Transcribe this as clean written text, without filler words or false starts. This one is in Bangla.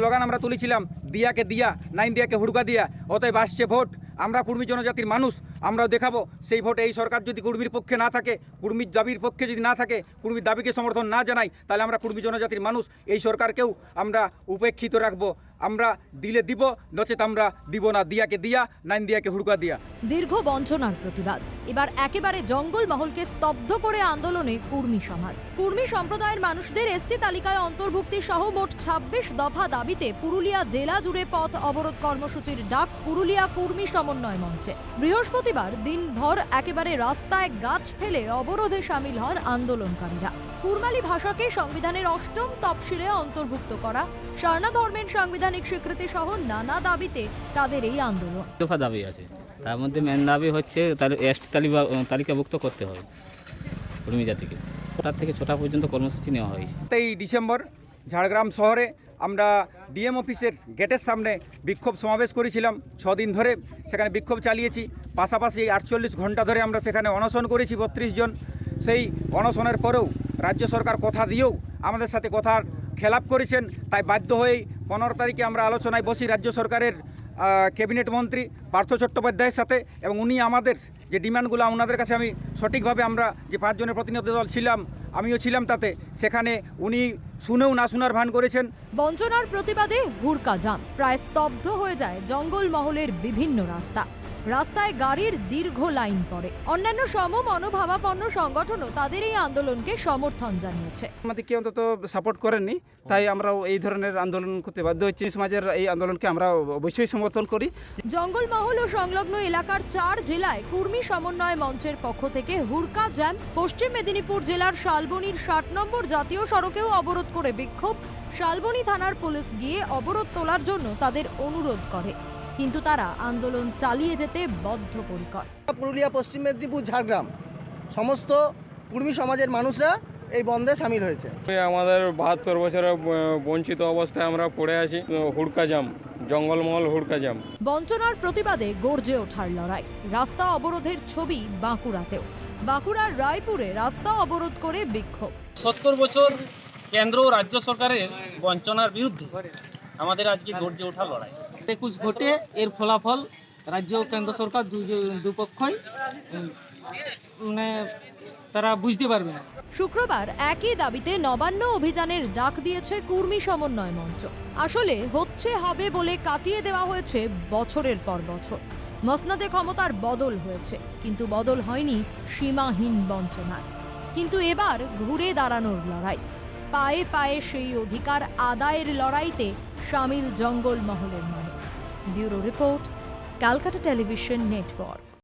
স্লোগান আমরা তুলেছিলাম, দিয়াকে দিয়া, নাইন দিয়াকে হুড়কা দিয়া, অতএব আসছে ভোট। আমরা কুর্মী জনজাতির মানুষ, আমরাও দেখাবো সেই ভোট। এই সরকার যদি কুর্মীর পক্ষে না থাকে, কুর্মীর দাবির পক্ষে যদি না থাকে, কুর্মীর দাবিকে সমর্থন না জানাই, তাহলে আমরা কুর্মী জনজাতির মানুষ এই সরকারকেও আমরা উপেক্ষিত রাখবো। আমরা দিলে দিব, নচেত আমরা দিব না। দিয়াকে দিয়া, নাইন দিয়াকে হুড়কা দিয়া। দীর্ঘ বঞ্চনার প্রতিবাদ এবার একেবারে জঙ্গলমহলকে স্তব্ধ করে আন্দোলনে কুর্মী সমাজ। কুর্মী সম্প্রদায়ের মানুষদের এসটি তালিকায় অন্তর্ভুক্তি সহ মোট ২৬ দফা দাবিতে পুরুলিয়া জেলা জুড়ে পথ অবরোধ কর্মসূচির ডাক পুরুলিয়া কুর্মী সমন্বয় মঞ্চে। বৃহস্পতিবার দিনভর একেবারে রাস্তায় গাছ ফেলে অবরোধে সামিল হন আন্দোলনকারীরা। কুর্মালি ভাষাকে সংবিধানের ৮ম তফসিলে অন্তর্ভুক্ত করা, সারনা ধর্মের সাংবিধানিক স্বীকৃতি সহ নানা দাবিতে তাদের এই আন্দোলন। দফা দাবি আছে, তার মধ্যে মেন দাবি হচ্ছে তার এসটি তালিকাভুক্ত করতে হবে কুর্মী জাতিকে। 4টা থেকে 6টা পর্যন্ত কর্মসূচি নেওয়া হয়েছে। 7 ডিসেম্বর ঝাড়গ্রাম শহরে আমরা ডিএম অফিসের গেটের সামনে বিক্ষোভ সমাবেশ করেছিলাম। 6 দিন ধরে সেখানে বিক্ষোভ চালিয়েছি। পাশাপাশি 48 ঘন্টা ধরে আমরা সেখানে অনশন করেছি 32 জন। সেই অনশনের পরেও রাজ্য সরকার কথা দিয়েও আমাদের সাথে কথার খেলাপ করেছেন। তাই বাধ্য হয়েই 15 তারিখে আমরা আলোচনায় বসি রাজ্য সরকারের ক্যাবিনেট মন্ত্রী পার্থ চট্টোপাধ্যায়ের সাথে, এবং উনি আমাদের যে ডিমান্ডগুলো ওনাদের কাছে আমি সঠিকভাবে, আমরা যে 5 জনের প্রতিনিধি দল ছিলাম, আমিও ছিলাম তাতে, সেখানে উনি শুনেও না শোনার ভান করেছেন। বঞ্চনার প্রতিবাদে হুড়কা জাম, প্রায় স্তব্ধ হয়ে যায় জঙ্গলমহলের বিভিন্ন রাস্তা। রাস্তায় গাড়ির দীর্ঘ লাইন পড়ে। অন্যান্য মনোভাবাপন্ন সংগঠনও তাদের এই আন্দোলনকে সমর্থন জানিয়েছে। আমাদেরকে অন্তত সাপোর্ট করেননি, তাই আমরাও এই ধরনের আন্দোলন করতে বাধ্য হচ্ছি। সমাজের এই আন্দোলনকে আমরা অবশ্যই সমর্থন করি। জঙ্গলমহল ও সংলগ্ন এলাকার 4 জেলায় কুর্মী সমন্বয় মঞ্চের পক্ষ থেকে হুড়কা জ্যাম। পশ্চিম মেদিনীপুর জেলার শালবনীর 60 নম্বর জাতীয় সড়কেও অবরোধ করে বিক্ষোভ। শালবনী থানার পুলিশ গিয়ে অবরোধ তোলার জন্য তাদের অনুরোধ করে, কিন্তু তারা আন্দোলন চালিয়ে যেতে বদ্ধপরিকর। পুরুলিয়া, পশ্চিম মেদিনীপুর, ঝাড়গ্রাম সমস্ত কুর্মী সমাজের মানুষরা এই বন্ধে সামিল হয়েছে। আমাদের 72 বছরের বঞ্চিত অবস্থায় আমরা পড়ে আছি। হুড়কা জাম, জঙ্গলমহল হুড়কা জাম। বঞ্চনার প্রতিবাদে গর্জে ওঠার লড়াই। রাস্তা অবরোধের ছবি বাঁকুড়াতেও। বাঁকুড়ার রায়পুরে রাস্তা অবরোধ করে বিক্ষোভ। 70 বছর কেন্দ্র ও রাজ্য সরকারের বঞ্চনার বিরুদ্ধে আমাদের আজকে গর্জে ওঠা লড়াই। 21 ভোটে এর ফলাফল রাজ্য ও কেন্দ্র সরকার দুপক্ষই তারা বুঝতে পারবে না। শুক্রবার একই দাবিতে নবান্ন অভিযানের ডাক দিয়েছে কুর্মী সমন্বয় মঞ্চ। আসলে হচ্ছে হবে বলে কাটিয়ে দেওয়া হয়েছে বছরের পর বছর। মসনদে ক্ষমতার বদল হয়েছে, কিন্তু বদল হয়নি সীমাহীন বঞ্চনার। কিন্তু এবার ঘুরে দাঁড়ানোর লড়াই, পায়ে পায়ে সেই অধিকার আদায়ের লড়াইতে সামিল জঙ্গলমহলের মানুষ। Bureau report, Calcutta television network.